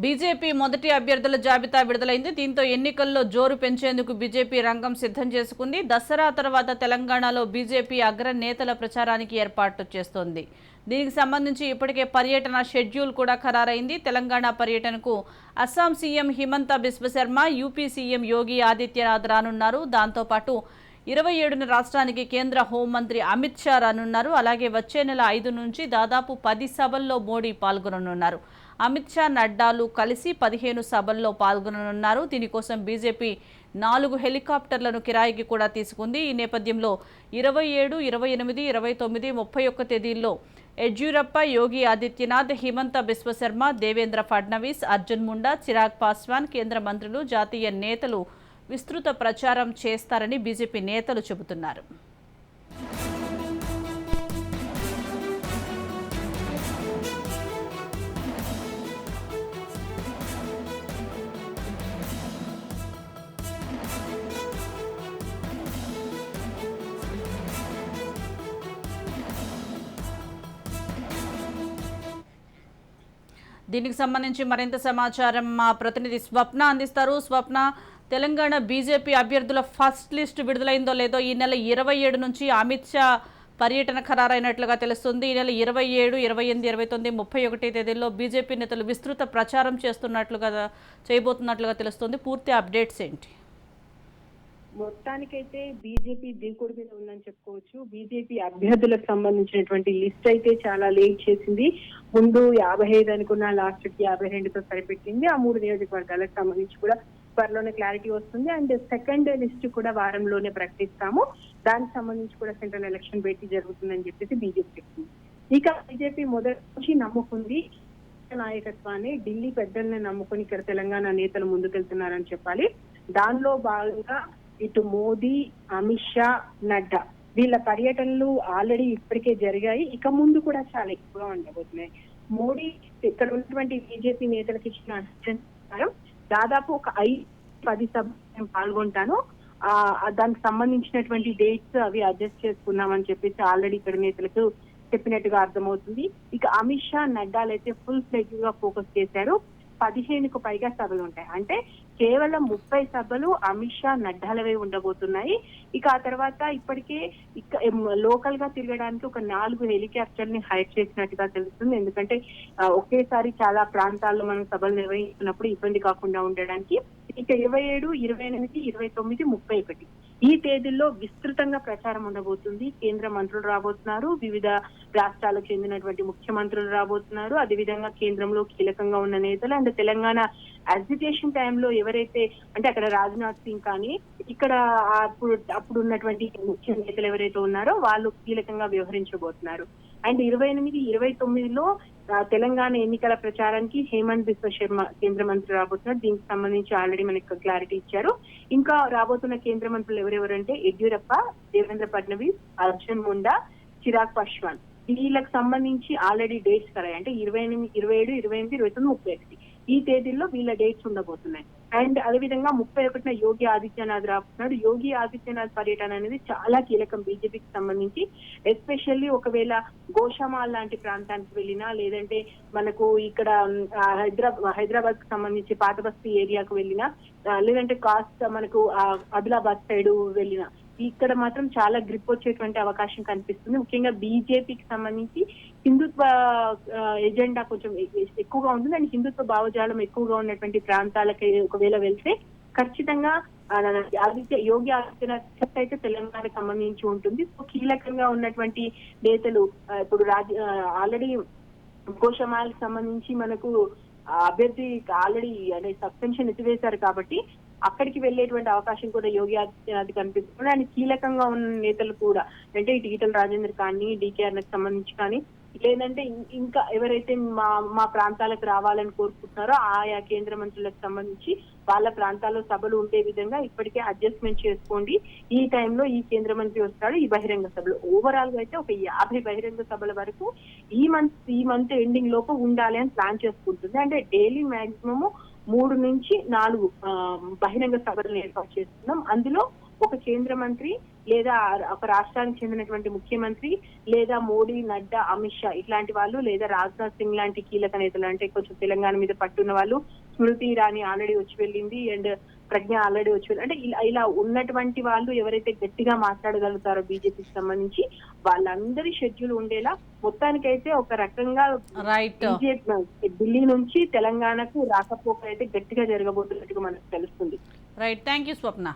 BJP మొదటి అభ్యర్థుల జాబితా విడుదలైంది. దీంతో ఎన్నికల్లో జోరు పెంచేందుకు బీజేపీ రంగం సిద్ధం చేసుకుంది. దసరా తర్వాత తెలంగాణలో బీజేపీ అగ్ర నేతల ప్రచారానికి ఏర్పాట్లు చేస్తోంది. దీనికి సంబంధించి ఇప్పటికే పర్యటన షెడ్యూల్ కూడా ఖరారైంది. తెలంగాణ పర్యటనకు Assam CM Himanta Biswa Sarma, UP CM Yogi Adityanath రానున్నారు. దాంతోపాటు 27న రాష్ట్రానికి కేంద్ర హోంమంత్రి అమిత్ షా రానున్నారు. అలాగే వచ్చే నెల 5 నుంచి దాదాపు 10 సభల్లో మోడీ పాల్గొననున్నారు. అమిత్ షా, నడ్డాలు కలిసి 15 సభల్లో పాల్గొననున్నారు. దీనికోసం బీజేపీ 4 హెలికాప్టర్లను కిరాయికి కూడా తీసుకుంది. ఈ నేపథ్యంలో 27, 28, 29, 31 తేదీల్లో యడ్యూరప్ప, యోగి ఆదిత్యనాథ్, హిమంత బిశ్వ శర్మ, దేవేంద్ర ఫడ్నవీస్, అర్జున్ ముండా, చిరాగ్ పాస్వాన్, కేంద్ర మంత్రులు, జాతీయ నేతలు విస్తృత ప్రచారం చేస్తారని బీజేపీ నేతలు చెబుతున్నారు. దీనికి సంబంధించి మరింత సమాచారం మా ప్రతినిధి స్వప్న అందిస్తారు. స్వప్న, తెలంగాణ బీజేపీ అభ్యర్థుల ఫస్ట్ లిస్ట్ విడుదలైందో లేదో ఈ నెల 27 నుంచి అమిత్ షా పర్యటన ఖరారైనట్లుగా తెలుస్తుంది. ఈ నెల 27, 28, 29, 31 తేదీల్లో బీజేపీ నేతలు విస్తృత ప్రచారం చేయబోతున్నట్లుగా తెలుస్తుంది. పూర్తి అప్డేట్స్ ఏంటి? మొత్తానికైతే బీజేపీ దిగుడు మీద ఉందని చెప్పుకోవచ్చు. బీజేపీ అభ్యర్థులకు సంబంధించినటువంటి లిస్ట్ అయితే చాలా లేట్ చేసింది. ముందు 55 అనుకున్న, లాస్ట్ కి 52తో సరిపెట్టింది. ఆ 3 నియోజకవర్గాలకు సంబంధించి కూడా త్వరలోనే క్లారిటీ వస్తుంది. అండ్ సెకండ్ లిస్ట్ కూడా వారంలోనే ప్రకటిస్తాము. దానికి సంబంధించి కూడా సెంట్రల్ ఎలక్షన్ భేటీ జరుగుతుందని చెప్పేసి బీజేపీ చెప్తుంది. ఇక బీజేపీ మొదటి నుంచి నమ్ముకుంది నాయకత్వాన్ని, ఢిల్లీ పెద్దల్ని నమ్ముకుని ఇక్కడ తెలంగాణ నేతలు ముందుకెళ్తున్నారని చెప్పాలి. దానిలో భాగంగా ఇటు మోదీ, అమిత్ షా, నడ్డా వీళ్ళ పర్యటనలు ఆల్రెడీ ఇప్పటికే జరిగాయి. ఇక ముందు కూడా చాలా ఎక్కువగా ఉండబోతున్నాయి. మోడీ ఇక్కడ ఉన్నటువంటి బీజేపీ నేతలకు ఇచ్చిన ప్రకారం దాదాపు ఒక 5-10 సభలు పాల్గొంటాను, దానికి సంబంధించినటువంటి డేట్స్ అవి అడ్జస్ట్ చేసుకున్నామని చెప్పేసి ఆల్రెడీ ఇక్కడ నేతలకు చెప్పినట్టుగా అర్థమవుతుంది. ఇక అమిత్ షా, నడ్డాలు అయితే ఫుల్ ఫ్లెడ్జ్ గా ఫోకస్ చేశారు. 15కు పైగా సభలు ఉంటాయి. అంటే కేవలం 30 సభలు అమిత్ షా, నడ్డాలవే ఉండబోతున్నాయి. ఇక ఆ తర్వాత ఇప్పటికే లోకల్ గా తిరగడానికి ఒక 4 హెలికాప్టర్ ని హైర్ చేసినట్టుగా తెలుస్తుంది. ఎందుకంటే ఒకేసారి చాలా ప్రాంతాల్లో మనం సభలు నిర్వహిస్తున్నప్పుడు ఇబ్బంది కాకుండా ఉండడానికి. ఇక 27, 28, 29, 31 ఈ తేదీల్లో విస్తృతంగా ప్రచారం ఉండబోతుంది. కేంద్ర మంత్రులు రాబోతున్నారు, వివిధ రాష్ట్రాలకు చెందినటువంటి ముఖ్యమంత్రులు రాబోతున్నారు, అదేవిధంగా కేంద్రంలో కీలకంగా ఉన్న నేతలు అండ్ తెలంగాణ అజిటేషన్ టైంలో ఎవరైతే అంటే అక్కడ రాజ్నాథ్ సింగ్ కానీ ఇక్కడ అప్పుడు ఉన్నటువంటి ముఖ్య నేతలు ఎవరైతే ఉన్నారో వాళ్ళు కీలకంగా వ్యవహరించబోతున్నారు. అండ్ 28, 29లో తెలంగాణ ఎన్నికల ప్రచారానికి హేమంత్ బిశ్వ శర్మ కేంద్ర మంత్రి రాబోతున్నారు. దీనికి సంబంధించి ఆల్రెడీ మనకి క్లారిటీ ఇచ్చారు. ఇంకా రాబోతున్న కేంద్ర మంత్రులు ఎవరెవరంటే యడ్యూరప్ప, దేవేంద్ర ఫడ్నవీస్, అర్జున్ ముండా, చిరాగ్ పాస్వాన్ వీళ్ళకి సంబంధించి ఆల్రెడీ డేట్స్ ఖరాయి. అంటే 28, 27, 28, 29, 31 ఈ తేదీల్లో వీళ్ళ డేట్స్ ఉండబోతున్నాయి. అండ్ అదేవిధంగా 31న యోగి ఆదిత్యనాథ్ రాబోతున్నాడు. యోగి ఆదిత్యనాథ్ పర్యటన అనేది చాలా కీలకం బీజేపీకి సంబంధించి. ఎస్పెషల్లీ ఒకవేళ గోషామాల్ లాంటి ప్రాంతానికి వెళ్ళినా, లేదంటే మనకు ఇక్కడ హైదరాబాద్ కి సంబంధించి పాత బస్తీ ఏరియాకు వెళ్ళినా, లేదంటే కాస్త మనకు ఆదిలాబాద్ సైడ్ వెళ్ళినా ఇక్కడ మాత్రం చాలా గ్రిప్ వచ్చేటువంటి అవకాశం కనిపిస్తుంది. ముఖ్యంగా బీజేపీకి సంబంధించి హిందుత్వ ఎజెండా కొంచెం ఎక్కువగా ఉంటుంది. అండ్ హిందుత్వ భావజాలం ఎక్కువగా ఉన్నటువంటి ప్రాంతాలకి ఒకవేళ వెళ్తే ఖచ్చితంగా యోగి ఆదిత్యనాథ్ అయితే తెలంగాణకు సంబంధించి ఉంటుంది. సో కీలకంగా ఉన్నటువంటి నేతలు ఇప్పుడు ఆల్రెడీ గోషమాల్కి సంబంధించి మనకు అభ్యర్థి ఆల్రెడీ అనే సస్పెన్షన్ ఎత్తివేశారు కాబట్టి అక్కడికి వెళ్లేటువంటి అవకాశం కూడా యోగి ఆదిత్యనాథ్ కనిపిస్తుంది. అండ్ కీలకంగా ఉన్న నేతలు కూడా అంటే ఇటు ఈటల రాజేందర్ కానీ, డీకేఆర్కి సంబంధించి కానీ, లేదంటే ఇంకా ఎవరైతే మా ప్రాంతాలకు రావాలని కోరుకుంటున్నారో ఆయా కేంద్ర మంత్రులకు సంబంధించి వాళ్ళ ప్రాంతాల్లో సభలు ఉండే విధంగా ఇప్పటికే అడ్జస్ట్మెంట్ చేసుకోండి. ఈ టైంలో ఈ కేంద్ర మంత్రి వస్తాడు ఈ బహిరంగ సభలు. ఓవరాల్ గా అయితే ఒక 50 బహిరంగ సభల వరకు ఈ మంత్ ఎండింగ్ లోపు ఉండాలి అని ప్లాన్ చేసుకుంటుంది. అంటే డైలీ మాక్సిమం 3 నుంచి 4 బహిరంగ సభలను ఏర్పాటు చేస్తున్నాం. అందులో ఒక కేంద్ర మంత్రి లేదా ఒక రాష్ట్రానికి చెందినటువంటి ముఖ్యమంత్రి లేదా మోడీ, నడ్డా, అమిత్ షా ఇట్లాంటి వాళ్ళు లేదా రాజ్నాథ్ సింగ్ లాంటి కీలక నేతలు, అంటే కొంచెం తెలంగాణ మీద పట్టున్న వాళ్ళు, స్మృతి ఇరానీ ఆల్రెడీ వచ్చి వెళ్ళింది అండ్ ప్రజ్ఞ ఆల్రెడీ వచ్చి వెళ్ళి, అంటే ఇలా ఉన్నటువంటి వాళ్ళు ఎవరైతే గట్టిగా మాట్లాడగలుగుతారో బీజేపీకి సంబంధించి వాళ్ళందరి షెడ్యూల్ ఉండేలా మొత్తానికైతే ఒక రకంగా రైట్. బీజేపీ ఢిల్లీ నుంచి తెలంగాణకు రాకపోక అయితే గట్టిగా జరగబోతున్నట్టుగా మనకు తెలుస్తుంది. Right, thank you Swapna.